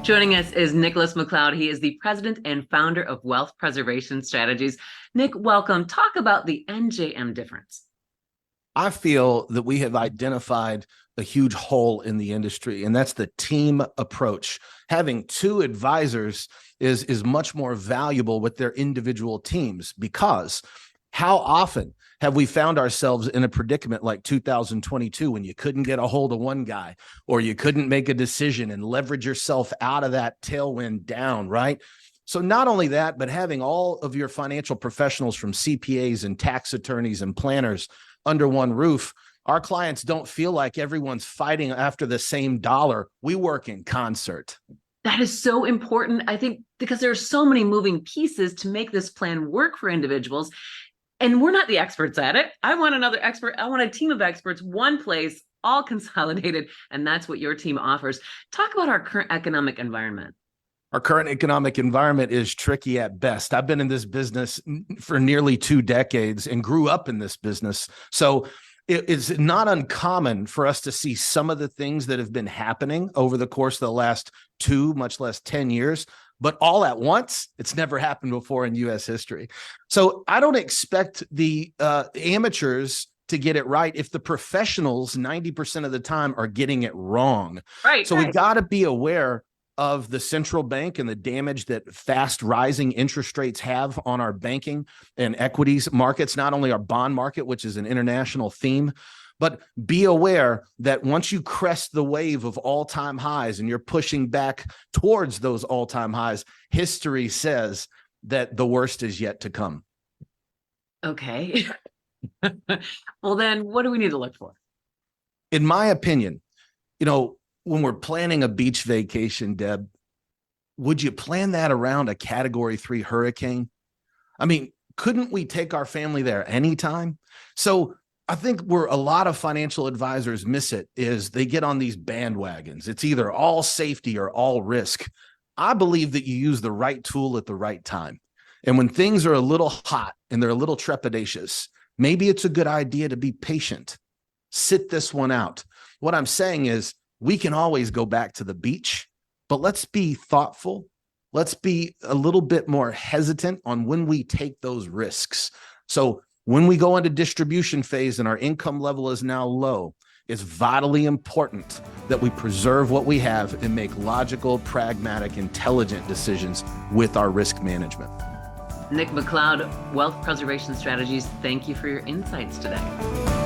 Joining us is Nicolas McLeod. He is the president and founder of Wealth Preservation Strategies. Nick, welcome. Talk about the NJM difference. I feel that we have identified a huge hole in the industry, and that's the team approach. Having two advisors is much more valuable with their individual teams, because how often have we found ourselves in a predicament like 2022 when you couldn't get a hold of one guy, or you couldn't make a decision and leverage yourself out of that tailwind down, right? So not only that, but having all of your financial professionals from CPAs and tax attorneys and planners under one roof, our clients don't feel like everyone's fighting after the same dollar. We work in concert. That is so important, I think, because there are so many moving pieces to make this plan work for individuals. And we're not the experts at it. I want another expert. I want a team of experts, one place, all consolidated. And that's what your team offers. Talk about our current economic environment. Our current economic environment is tricky at best. I've been in this business for nearly 2 decades and grew up in this business. So it's not uncommon for us to see some of the things that have been happening over the course of the last 2, much less 10 years, but all at once. It's never happened before in U.S. history. So I don't expect the amateurs to get it right if the professionals 90% of the time are getting it wrong. Right. So we got to be aware of the central bank and the damage that fast rising interest rates have on our banking and equities markets, not only our bond market, which is an international theme, but be aware that once you crest the wave of all-time highs and you're pushing back towards those all-time highs, history says that the worst is yet to come. Okay. Well, then what do we need to look for? In my opinion, when we're planning a beach vacation, Deb, would you plan that around a Category 3 hurricane? I mean, couldn't we take our family there anytime? So I think where a lot of financial advisors miss it is they get on these bandwagons. It's either all safety or all risk. I believe that you use the right tool at the right time. And when things are a little hot and they're a little trepidatious, maybe it's a good idea to be patient. Sit this one out. What I'm saying is, we can always go back to the beach, but let's be thoughtful. Let's be a little bit more hesitant on when we take those risks. So when we go into distribution phase and our income level is now low, it's vitally important that we preserve what we have and make logical, pragmatic, intelligent decisions with our risk management. Nick McLeod, Wealth Preservation Strategies, thank you for your insights today.